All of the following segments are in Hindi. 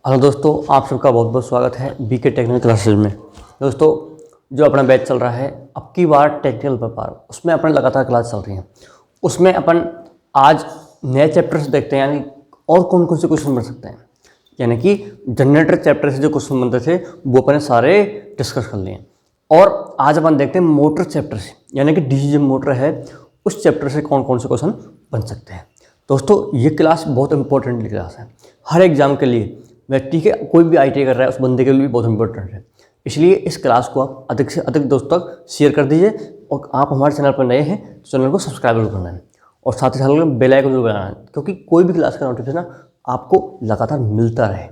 हेलो दोस्तों, आप सबका बहुत बहुत स्वागत है बीके टेक्निकल क्लासेज में। दोस्तों, जो अपना बैच चल रहा है अब की बार टेक्निकल व्यापार, उसमें अपन लगातार क्लास चल रही हैं। उसमें अपन आज नए चैप्टर से देखते हैं, यानी और कौन कौन से क्वेश्चन बन सकते हैं। यानी कि जनरेटर चैप्टर से जो क्वेश्चन बनते थे वो अपन सारे डिस्कस कर लिए। और आज अपन देखते हैं मोटर चैप्टर से, यानी कि डीसी जो मोटर है उस चैप्टर से कौन कौन से क्वेश्चन बन सकते हैं। दोस्तों, ये क्लास बहुत इंपॉर्टेंट क्लास है हर एग्जाम के लिए। व्यक्ति के कोई भी आईटीआई कर रहा है उस बंदे के लिए भी बहुत इंपॉर्टेंट है। इसलिए इस क्लास को आप अधिक से अधिक दोस्तों तक शेयर कर दीजिए। और आप हमारे चैनल पर नए हैं तो चैनल को सब्सक्राइब जरूर करना है और साथ ही साथ बेल आइकन जरूर बनाना है, क्योंकि कोई भी क्लास का नोटिफिकेशन आपको लगातार मिलता रहे।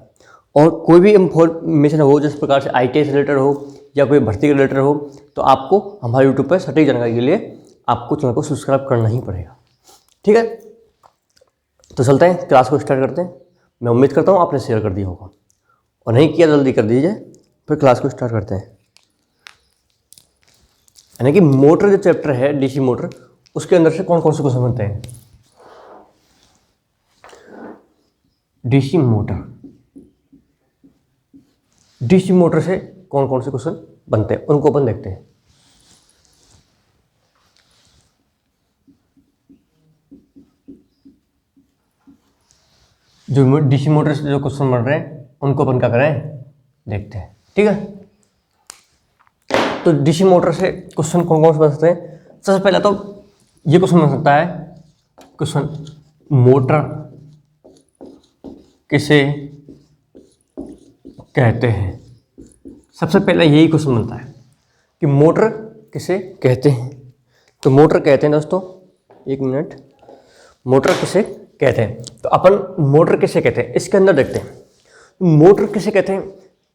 और कोई भी इंफॉर्मेशन हो जिस प्रकार से आईटीआई से रिलेटेड हो या कोई भर्ती के रिलेटेड हो, तो आपको हमारे यूट्यूब पर सटीक जानकारी के लिए आपको चैनल को सब्सक्राइब करना ही पड़ेगा। ठीक है, तो चलते हैं क्लास को स्टार्ट करते हैं। मैं उम्मीद करता हूँ आपने शेयर कर दिया होगा, और नहीं किया जल्दी कर दीजिए। फिर क्लास को स्टार्ट करते हैं। यानी कि मोटर जो चैप्टर है डीसी मोटर, उसके अंदर से कौन कौन से क्वेश्चन बनते हैं। डीसी मोटर से कौन कौन से क्वेश्चन बनते हैं उनको अपन देखते हैं। जो डीसी मोटर से जो क्वेश्चन बन रहे हैं उनको अपन क्या करें देखते हैं। ठीक है, तो डीसी मोटर से क्वेश्चन कौन कौन से बन सकते हैं। सबसे पहला तो ये क्वेश्चन बन सकता है, क्वेश्चन मोटर किसे कहते हैं। सबसे पहला यही क्वेश्चन बनता है कि मोटर किसे कहते हैं। तो मोटर कहते हैं दोस्तों, एक मिनट, मोटर किसे कहते हैं। तो अपन मोटर किसे कहते हैं इसके अंदर देखते हैं। मोटर किसे कहते हैं,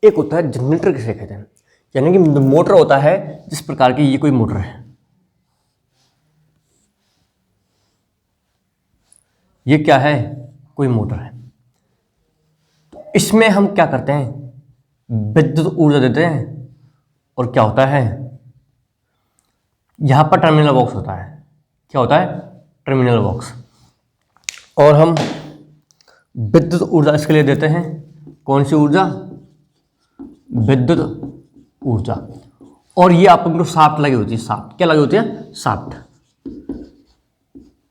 एक होता है जनरेटर किसे कहते हैं। यानी कि मोटर होता है जिस प्रकार की ये कोई मोटर है, ये क्या है, कोई मोटर है। तो इसमें हम क्या करते हैं, विद्युत ऊर्जा देते हैं। और क्या होता है, यहां पर टर्मिनल बॉक्स होता है। क्या होता है, टर्मिनल बॉक्स। और हम विद्युत ऊर्जा इसके लिए देते हैं। कौन सी ऊर्जा, विद्युत ऊर्जा। और ये अपन को शाफ्ट लगी होती है। शाफ्ट क्या लगी होती है, शाफ्ट।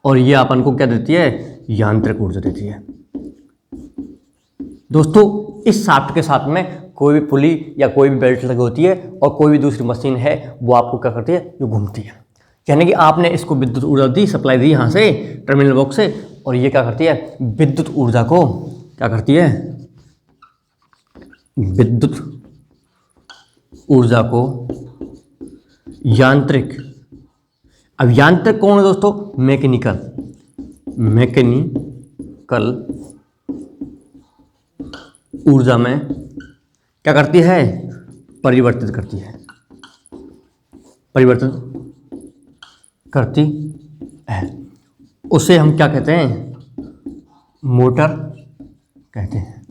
और ये अपन को क्या देती है, यांत्रिक ऊर्जा देती है। दोस्तों, इस शाफ्ट के साथ में कोई भी पुली या कोई भी बेल्ट लगी होती है और कोई भी दूसरी मशीन है वो आपको क्या करती है, जो घूमती है। यानी कि आपने इसको विद्युत ऊर्जा दी, सप्लाई दी यहाँ से टर्मिनल बॉक्स से, और ये क्या करती है, विद्युत ऊर्जा को क्या करती है, विद्युत ऊर्जा को यांत्रिक। अब यांत्रिक कौन है दोस्तों, मैकेनिकल ऊर्जा में क्या करती है, परिवर्तित करती है, उसे हम क्या कहते हैं, मोटर कहते हैं।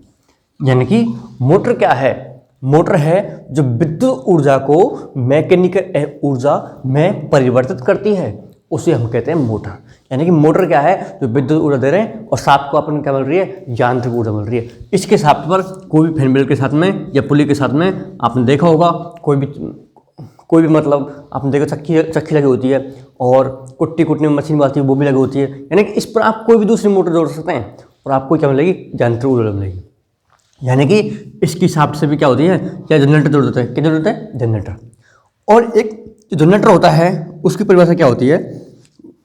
यानी कि मोटर क्या है, मोटर है जो विद्युत ऊर्जा को मैकेनिकल ऊर्जा में परिवर्तित करती है, उसे हम कहते हैं मोटर। यानी कि मोटर क्या है, जो विद्युत ऊर्जा दे रहे हैं और शाफ्ट को अपन क्या मिल रही है, यांत्रिक ऊर्जा मिल रही है। इसके शाफ्ट पर कोई भी फैन बेल्ट के साथ में या पुली के साथ में आपने देखा होगा, कोई भी मतलब आपने देखा चक्की लगी होती है, और कुट्टी कुटने में मशीन आती है वो भी लगी होती है। यानी कि इस पर आप कोई भी दूसरी मोटर जोड़ सकते हैं और आपको क्या मिलेगी, यांत्रिक ऊर्जा मिलेगी। यानी कि इसकी शाफ्ट से भी क्या होती है, क्या जनरेटर जोड़ देते हैं। क्या जोड़ देते हैं, जनरेटर। और एक जो जनरेटर होता है उसकी परिभाषा क्या होती है,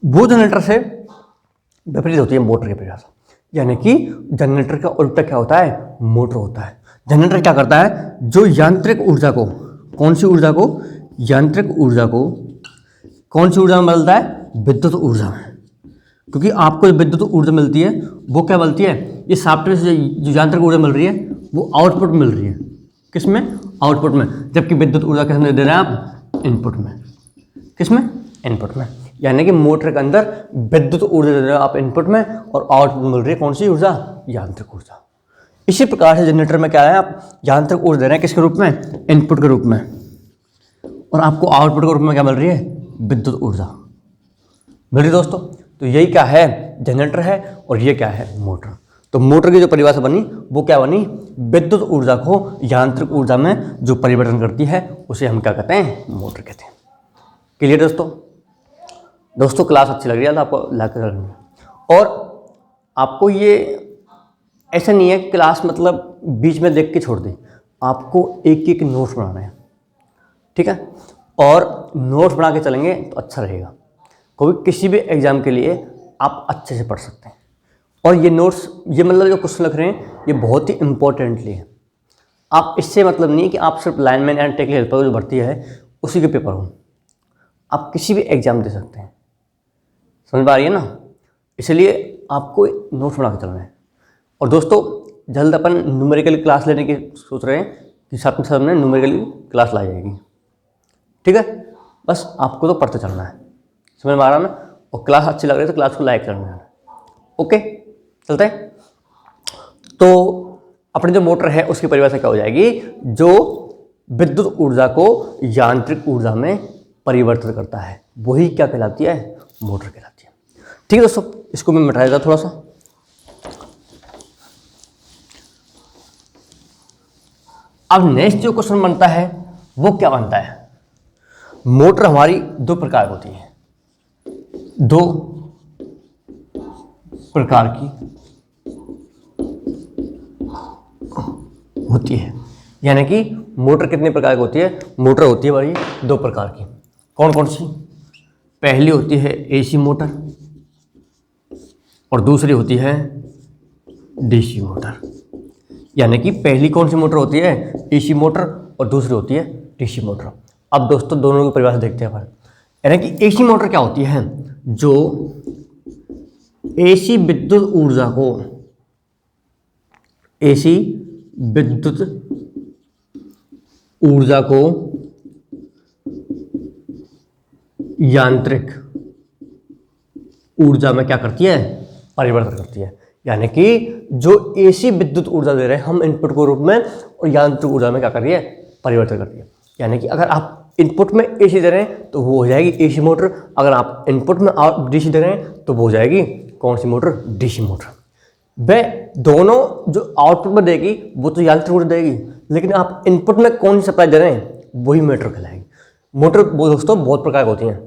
वो जनरेटर से विपरीत होती है मोटर की परिभाषा। यानी कि जनरेटर का उल्टा क्या होता है, मोटर होता है। जनरेटर क्या करता है, जो यांत्रिक ऊर्जा को, कौन सी ऊर्जा को, यांत्रिक ऊर्जा को कौन सी ऊर्जा में बदलता है, विद्युत ऊर्जा में। क्योंकि आपको जो विद्युत ऊर्जा मिलती है वो क्या मिलती है, ये सॉफ्टवेयर से जो यांत्रिक ऊर्जा मिल रही है वो आउटपुट मिल रही है। किसमें, आउटपुट में। जबकि विद्युत ऊर्जा किसमें दे रहे हैं आप, इनपुट में। किसमें, इनपुट में। यानी कि मोटर के अंदर विद्युत ऊर्जा दे रहे हैं आप इनपुट में, और आउटपुट मिल रही है कौन सी ऊर्जा, यांत्रिक ऊर्जा। इसी प्रकार से जनरेटर में क्या है, आप यांत्रिक ऊर्जा दे रहे हैं किसके रूप में, इनपुट के रूप में, और आपको आउटपुट के रूप में क्या मिल रही है, विद्युत ऊर्जा मिल रही है दोस्तों। तो यही क्या है, जनरेटर है, और ये क्या है, मोटर। तो मोटर की जो परिभाषा बनी वो क्या बनी, विद्युत ऊर्जा को यांत्रिक ऊर्जा में जो परिवर्तन करती है उसे हम क्या कहते हैं, मोटर कहते हैं। क्लियर दोस्तों? दोस्तों क्लास अच्छी लग रही है तो आपको लाइक करना। और आपको ये ऐसा नहीं है कि क्लास मतलब बीच में देख के छोड़ दी, आपको एक एक नोट्स बनाना है, ठीक है? और नोट्स बना के चलेंगे तो अच्छा रहेगा। कोई किसी भी एग्ज़ाम के लिए आप अच्छे से पढ़ सकते हैं। और ये नोट्स, ये मतलब जो क्वेश्चन लिख रहे हैं ये बहुत ही इंपॉर्टेंटली है। आप इससे मतलब नहीं है कि आप सिर्फ लाइनमैन एंड टेक्निकल हेल्पर जो भर्ती है उसी के पेपर हो, आप किसी भी एग्ज़ाम दे सकते हैं। समझ पा रही है ना? इसलिए आपको नोट्स बना के चलना है। और दोस्तों जल्द अपन न्यूमेरिकल क्लास लेने की सोच रहे हैं कि साथ में न्यूमेरिकल क्लास लाई जाएगी, ठीक है? बस आपको तो पढ़ते चलना है। समझ में आ रहा है ना? और क्लास अच्छी लग रही है तो क्लास को लाइक करना है। ओके, चलते हैं। तो अपनी जो मोटर है उसकी परिभाषा क्या हो जाएगी? जो विद्युत ऊर्जा को यांत्रिक ऊर्जा में परिवर्तित करता है वही क्या कहलाती है? मोटर कहलाती है। ठीक है दोस्तों, इसको मैं मिटा देता थोड़ा सा। अब नेक्स्ट जो क्वेश्चन बनता है वो क्या बनता है? मोटर हमारी दो प्रकार होती है, दो प्रकार की होती है। यानी कि मोटर कितने प्रकार की होती है? मोटर होती है हमारी दो प्रकार की। कौन कौन सी? पहली होती है एसी मोटर और दूसरी होती है डीसी मोटर। यानी कि पहली कौन सी मोटर होती है? एसी मोटर, और दूसरी होती है डीसी मोटर। अब दोस्तों दोनों की परिभाषा देखते हैं अपन। यानी कि एसी मोटर क्या होती है? जो एसी विद्युत ऊर्जा को, एसी विद्युत ऊर्जा को यांत्रिक ऊर्जा में क्या करती है? परिवर्तित करती है। यानी कि जो एसी विद्युत ऊर्जा दे रहे हैं हम इनपुट के रूप में, और यांत्रिक ऊर्जा में क्या कर रही है? परिवर्तित करती है। यानी कि अगर आप इनपुट में एसी दे रहे हैं तो वो हो जाएगी एसी मोटर, अगर आप इनपुट में डीसी दे रहे हैं तो वो हो जाएगी कौन सी मोटर? DC motor. वे दोनों जो आउटपुट में देगी वो तो यांत्रिक ऊर्जा देगी, लेकिन आप इनपुट में कौन सी सप्लाई दे रहे हैं वही मोटर कहलाएगी। मोटर वो दोस्तों बहुत प्रकार की होती हैं।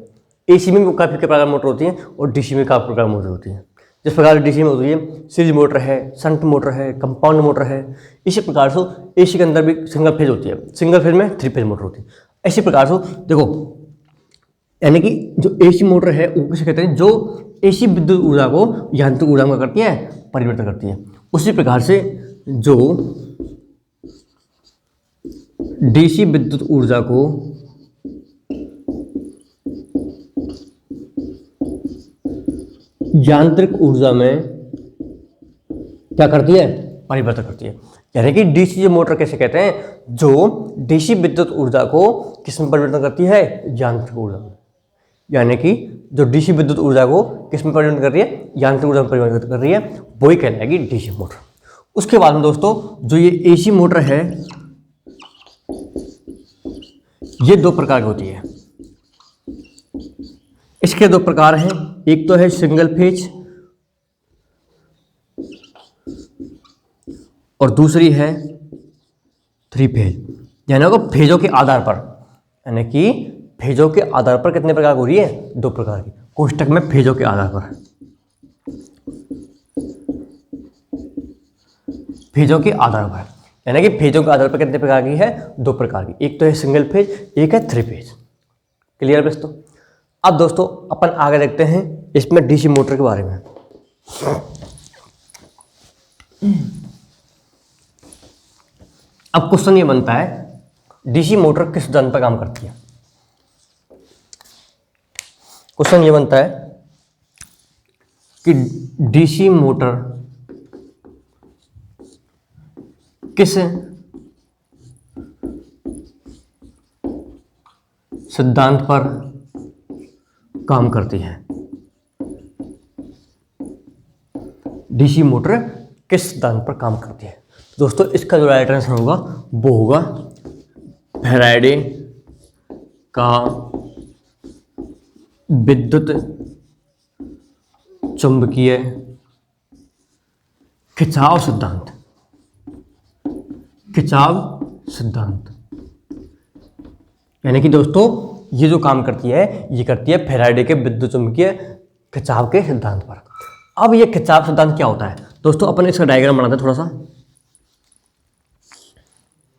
एसी में काफ़ी प्रकार की मोटर होती हैं और डीसी में काफ़ी प्रकार की मोटर होती हैं। जिस प्रकार डीसी में होती है सीरीज मोटर है, शंट मोटर है, कंपाउंड मोटर है। इसी प्रकार से एसी के अंदर भी सिंगल फेज होती है, सिंगल फेज में 3 फेज मोटर होती है। इसी प्रकार से देखो, यानी कि जो एसी मोटर है वो किसे कहते हैं? जो एसी विद्युत ऊर्जा को यांत्रिक ऊर्जा में करती है? परिवर्तित करती है। उसी प्रकार से जो डीसी विद्युत ऊर्जा को यांत्रिक ऊर्जा में क्या करती है? परिवर्तित करती है। यानी कि डीसी जो मोटर कैसे कहते हैं? जो डीसी विद्युत ऊर्जा को किस में परिवर्तन करती है? यांत्रिक ऊर्जा में। यानी कि जो डीसी विद्युत ऊर्जा को किस में परिवर्तन कर रही है? यांत्रिक ऊर्जा में परिवर्तित कर रही है, वही कहलाएगी डीसी मोटर। उसके बाद में दोस्तों जो ये एसी मोटर है ये दो प्रकार की होती है। इसके दो प्रकार हैं, एक तो है सिंगल फेज और दूसरी है 3 फेज। यानी कि फेजों के आधार पर, यानी कि फेजों के आधार पर कितने प्रकार की हो रही है? दो प्रकार की। कोष्टक में फेजों के आधार पर, फेजों के आधार पर, यानी कि फेजों के आधार पर कितने प्रकार की है? दो प्रकार की। एक तो है सिंगल फेज, एक है 3 फेज। क्लियर दोस्तों? अब दोस्तों अपन आगे देखते हैं इसमें डीसी मोटर के बारे में। अब क्वेश्चन ये बनता है डीसी मोटर किस सिद्धांत पर काम करती है? क्वेश्चन ये बनता है कि डीसी मोटर किस सिद्धांत पर काम करती है? डीसी मोटर किस सिद्धांत पर काम करती है? दोस्तों इसका जो राइट आंसर होगा वो होगा फैराडे का विद्युत चुंबकीय खिंचाव सिद्धांत। खिंचाव सिद्धांत। यानी कि दोस्तों ये जो काम करती है ये करती है फैराडे के विद्युत चुंबकीय खिंचाव के सिद्धांत पर। अब ये खिंचाव सिद्धांत क्या होता है दोस्तों, अपन इसका डायग्राम बनाते हैं थोड़ा सा,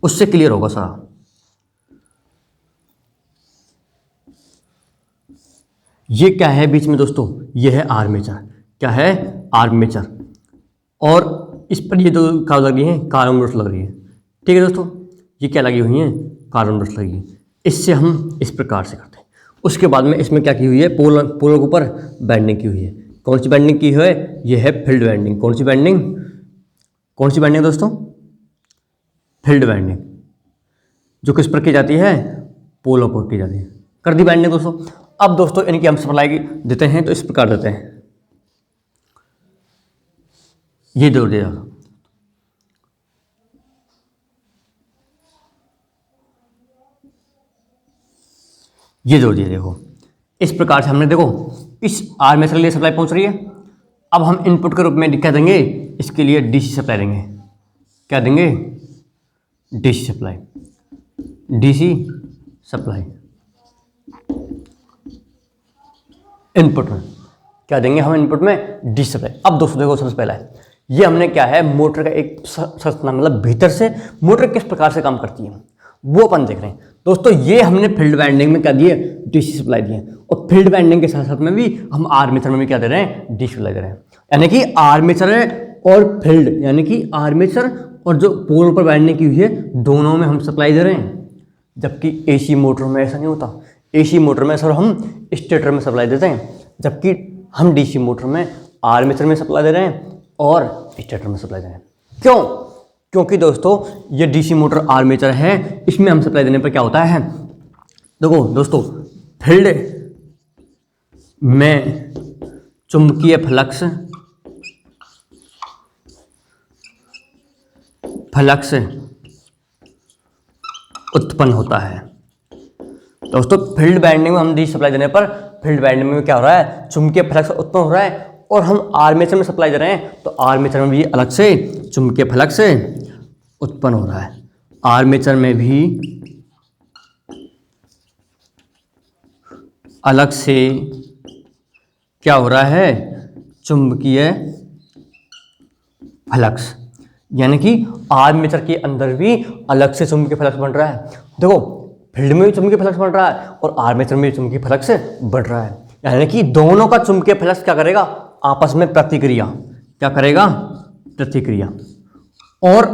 उससे क्लियर होगा सारा। ये क्या है बीच में दोस्तों, ये है आर्मेचर। क्या है, आर्मेचर। और इस पर ये जो क्या लग रही है, कार्बन ब्रश लग रही है। ठीक है दोस्तों, ये क्या लगी हुई है, कार्बन ब्रश लगी है। इससे हम इस प्रकार से करते हैं। उसके बाद में इसमें क्या की हुई है, पोलर के ऊपर बैंडिंग की हुई है। कौन सी बैंडिंग की है, ये है फील्ड बैंडिंग। कौन सी बैंडिंग, कौन सी बैंडिंग दोस्तों, फील्ड बैंडिंग, जो किस पर की जाती है, पोलों पर की जाती है। कर दी बैंडिंग दोस्तों। अब दोस्तों इनकी हम सप्लाई देते हैं तो इस प्रकार देते हैं, ये जोड़ दिया, ये जोड़ दिया। देखो इस प्रकार से हमने, देखो इस आर्मेचर के लिए सप्लाई पहुंच रही है। अब हम इनपुट के रूप में क्या देंगे, इसके लिए डीसी सप्लाई देंगे। क्या देंगे, DC supply, DC supply. Input में क्या देंगे हम, इनपुट में डीसी सप्लाई। अब दोस्तों देखो सबसे पहला है, ये हमने क्या है, मोटर का एक संरचना, मतलब भीतर से मोटर किस प्रकार से काम करती है वो अपन देख रहे हैं दोस्तों। ये हमने फील्ड वाइंडिंग में क्या दिए, डीसी सप्लाई दिए। और फील्ड वाइंडिंग के साथ साथ में भी हम आर्मेचर में भी क्या दे रहे हैं, डीसी सप्लाई दे रहे हैं। यानी कि आर्मेचर और फील्ड, यानी कि आर्मेचर और जो पोल पर वाइंडिंग की हुई है, दोनों में हम सप्लाई दे रहे हैं। जबकि एसी मोटर में ऐसा नहीं होता। एसी मोटर में सर हम स्टेटर में सप्लाई देते हैं, जबकि हम डीसी मोटर में आर्मेचर में सप्लाई दे रहे हैं और स्टेटर में सप्लाई दे रहे हैं। क्यों, क्योंकि दोस्तों ये डीसी मोटर आर्मेचर है, इसमें हम सप्लाई देने पर क्या होता है, देखो दोस्तों फील्ड में चुंबकीय फ्लक्स उत्पन्न होता है। दोस्तों फील्ड वाइंडिंग में हम डीसी सप्लाई देने पर फील्ड वाइंडिंग में क्या हो रहा है, चुंबकीय फ्लक्स उत्पन्न हो रहा है। और हम आर्मेचर में सप्लाई दे रहे हैं तो आर्मेचर में भी अलग से चुंबकीय फ्लक्स उत्पन्न हो रहा है। आर्मेचर में भी अलग से क्या हो रहा है, चुंबकीय फ्लक्स। यानी कि आर्मेचर के अंदर भी अलग से चुंबकीय फ्लक्स बन रहा है। देखो फील्ड में भी चुंबकीय फ्लक्स बन रहा है और आर्मेचर में भी चुंबकीय फ्लक्स बढ़ रहा है। यानी कि दोनों का चुंबकीय फ्लक्स क्या करेगा, आपस में प्रतिक्रिया, क्या करेगा, प्रतिक्रिया। और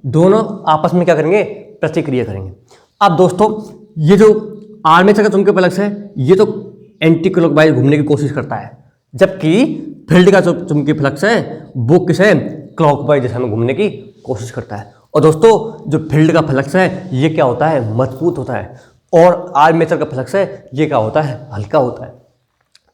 दोनों आपस में क्या करेंगे, प्रतिक्रिया करेंगे। अब दोस्तों ये जो आर्मेचर का चुंबकीय फ्लक्स है, ये तो एंटी क्लॉकवाइज घूमने की कोशिश करता है, जबकि फील्ड का जो चुंबकीय फ्लक्स है वो किसे, क्लॉकवाइज दिशा में घूमने की कोशिश करता है। और दोस्तों जो फील्ड का फ्लक्स है ये क्या होता है, मजबूत होता है। और आर्मेचर का फ्लक्स है ये क्या होता है, हल्का होता है।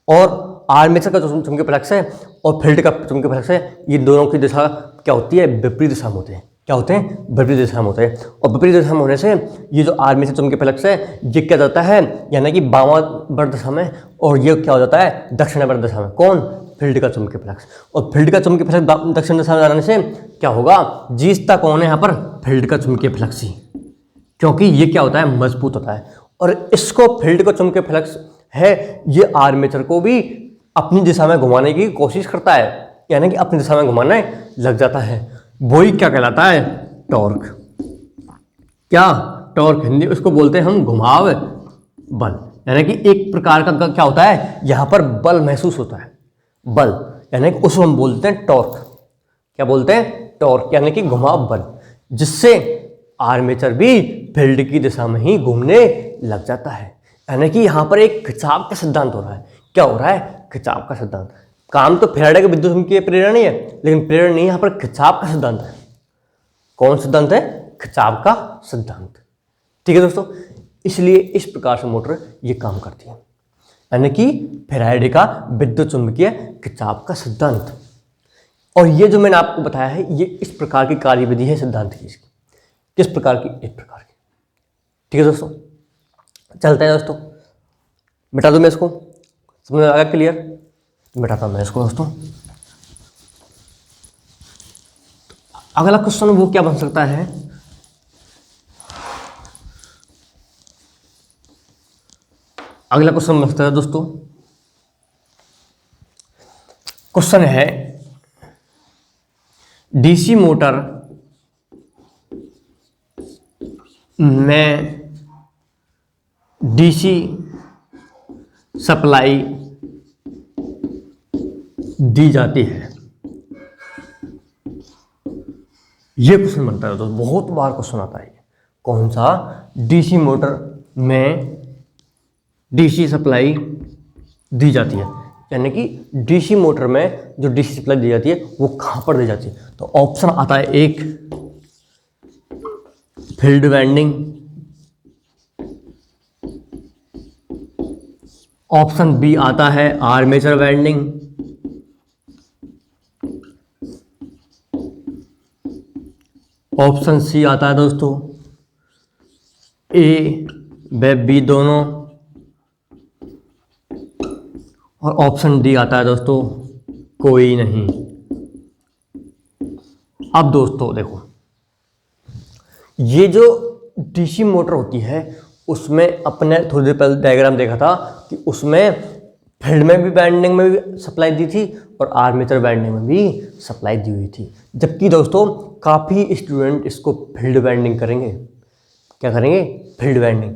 और आर्मेचर का जो चुंबकीय फ्लक्स है और फील्ड का चुंबकीय फ्लक्स है, ये दोनों की दिशा क्या होती है, विपरीत दिशा में होते हैं। क्या होते हैं, विपरीत दिशा में होते हैं। और विपरीत दिशा में होने से ये जो आर्मेचर चुंबकीय फ्लक्स है ये क्या जाता है, यानी कि वामावर्त दिशा में, और ये क्या हो जाता है, दक्षिणावर्त दिशा में। कौन, फील्ड का चुंबकीय फ्लक्स। और फील्ड का चुंबकीय फ्लक्स दक्षिण दिशा में जाने से क्या होगा, जीतता कौन है यहाँ पर, फील्ड का चुंबकीय फ्लक्स ही, क्योंकि ये क्या होता है, मजबूत होता है। और इसको फील्ड का चुंबकीय फ्लक्स है, ये आर्मेचर को भी अपनी दिशा में घुमाने की कोशिश करता है, यानी कि अपनी दिशा में घुमाने लग जाता है। वही क्या कहलाता है, टॉर्क। क्या, टॉर्क, हिंदी उसको बोलते हैं हम घुमाव बल। यानी कि एक प्रकार का क्या होता है, यहाँ पर बल महसूस होता है, बल, यानी कि उसको हम बोलते हैं टॉर्क। क्या बोलते हैं, टॉर्क, यानी कि घुमाव बल, जिससे आर्मेचर भी फील्ड की दिशा में ही घूमने लग जाता है। यानी कि यहाँ पर एक खिंचाव का सिद्धांत हो रहा है। क्या हो रहा है, खिंचाव का सिद्धांत। काम तो फैराडे के विद्युत चुंबकीय प्रेरण ही है, लेकिन प्रेरण नहीं, यहाँ पर खिंचाव का सिद्धांत है। कौन सिद्धांत है, खिंचाव का सिद्धांत। ठीक है दोस्तों, इसलिए इस प्रकार से मोटर ये काम करती है, यानी कि फैराडे का विद्युत चुंबकीय खिंचाव का सिद्धांत। और ये जो मैंने आपको बताया है, ये इस प्रकार की कार्यविधि है सिद्धांत की। इसकी किस प्रकार की, इस प्रकार की। ठीक है दोस्तों, चलते हैं दोस्तों, मिटा दूं मैं इसको, समझ में आ गया, क्लियर, मिटाता हूं मैं इसको दोस्तों। अगला क्वेश्चन वो क्या बन सकता है अगला क्वेश्चन समझते हैं दोस्तों। क्वेश्चन है डीसी मोटर में डीसी सप्लाई दी जाती है। ये क्वेश्चन बनता है दोस्तों, बहुत बार क्वेश्चन आता है। कौन सा? डीसी मोटर में डीसी सप्लाई दी जाती है, यानी कि डीसी मोटर में जो डीसी सप्लाई दी जाती है वो कहाँ पर दी जाती है? तो ऑप्शन आता है एक फील्ड वाइंडिंग, ऑप्शन बी आता है आर्मेचर वाइंडिंग, ऑप्शन सी आता है दोस्तों ए व बी दोनों, और ऑप्शन डी आता है दोस्तों कोई नहीं। अब दोस्तों देखो, ये जो डीसी मोटर होती है उसमें अपने थोड़ी देर पहले डायग्राम देखा था कि उसमें फील्ड में भी वाइंडिंग में भी सप्लाई दी थी और आर्मेचर वाइंडिंग में भी सप्लाई दी हुई थी। जबकि दोस्तों काफ़ी स्टूडेंट इसको फील्ड वाइंडिंग करेंगे। क्या करेंगे? फील्ड वाइंडिंग,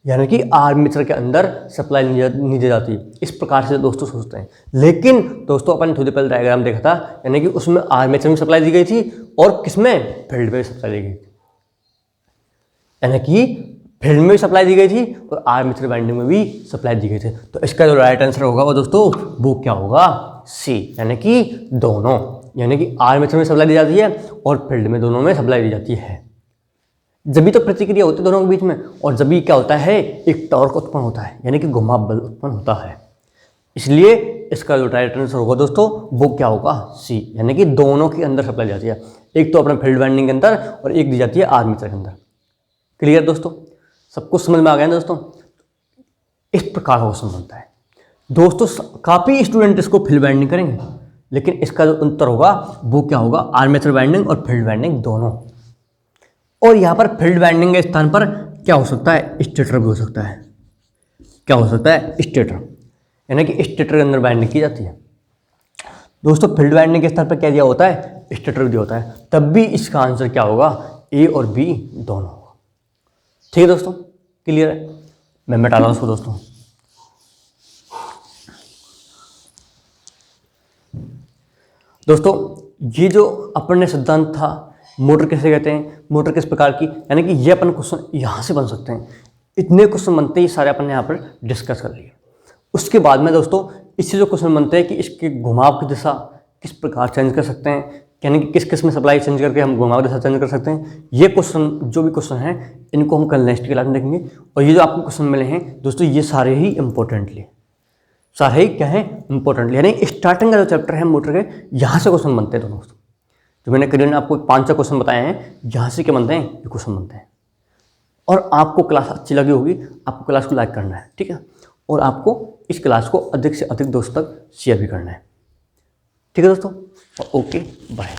यानी कि आर्मेचर के अंदर सप्लाई नहीं दी जाती, इस प्रकार से दोस्तों सोचते हैं। लेकिन दोस्तों अपन थोड़ी देर पहले डायग्राम देखा था, यानी कि उसमें आर्मेचर में सप्लाई दी गई थी और किसमें? फील्ड में सप्लाई दी गई थी, यानी कि फील्ड में भी सप्लाई दी गई थी और आर्मेचर वाइंडिंग में भी सप्लाई दी गई थी। तो इसका जो राइट आंसर होगा वो दोस्तों वो क्या होगा? सी, यानी कि दोनों, यानी कि आर्मेचर में सप्लाई दी जाती है और फील्ड में, दोनों में सप्लाई दी जाती है। जब भी तो प्रतिक्रिया होती है दोनों के बीच में, और जब भी क्या होता है? एक टॉर्क उत्पन्न होता है, यानी कि घुमाव बल उत्पन्न होता है। इसलिए इसका जो राइट आंसर होगा दोस्तों वो क्या होगा? सी, यानी कि दोनों के अंदर सप्लाई दी जाती है। एक तो अपना फील्ड वाइंडिंग के अंदर और एक दी जाती है आर्मेचर के अंदर। क्लियर दोस्तों? सब कुछ समझ में आ गया ना दोस्तों? इस प्रकार का क्वेश्चन बनता है दोस्तों। काफ़ी स्टूडेंट इसको फील्ड वाइंडिंग करेंगे, लेकिन इसका जो उत्तर होगा वो क्या होगा? आर्मेचर वाइंडिंग और फील्ड वाइंडिंग दोनों। और यहाँ पर फील्ड वाइंडिंग के स्थान पर क्या हो सकता है? स्टेटर भी हो सकता है। क्या हो सकता है? स्टेटर, यानी कि स्टेटर के अंदर वाइंडिंग की जाती है। दोस्तों फील्ड वाइंडिंग के स्थान पर क्या दिया होता है? स्टेटर दिया होता है। तब भी इसका आंसर क्या होगा? ए और बी दोनों होगा। ठीक है दोस्तों, क्लियर है? मैं मिटा रहा हूँ उसको दोस्तों। दोस्तों ये जो अपन ने सिद्धांत था, मोटर किसे कहते हैं, मोटर किस प्रकार की, यानी कि ये अपन क्वेश्चन यहाँ से बन सकते हैं। इतने क्वेश्चन बनते ही सारे अपन ने यहाँ पर डिस्कस कर लिए। उसके बाद में दोस्तों इससे जो क्वेश्चन बनते हैं कि इसके घुमाव की दिशा किस प्रकार चेंज कर सकते हैं, यानी कि किस किस में सप्लाई चेंज करके हम घुमाव दिशा चेंज कर सकते हैं। ये क्वेश्चन, जो भी क्वेश्चन हैं, इनको हम कल नेक्स्ट क्लास में देखेंगे। और ये जो आपको क्वेश्चन मिले हैं दोस्तों, ये सारे ही इंपॉर्टेंटली, सारे ही क्या है? इंपॉर्टेंटली, यानी स्टार्टिंग का जो चैप्टर है मोटर के, यहाँ से क्वेश्चन बनते हैं दोस्तों। जो मैंने करीबन आपको 5-6 क्वेश्चन बताए हैं, यहाँ से क्या बनते हैं? ये क्वेश्चन बनते हैं। और आपको क्लास अच्छी लगी होगी, आपको क्लास को लाइक करना है, ठीक है? और आपको इस क्लास को अधिक से अधिक दोस्तों तक शेयर भी करना है। ठीक है दोस्तों, ओके बाय।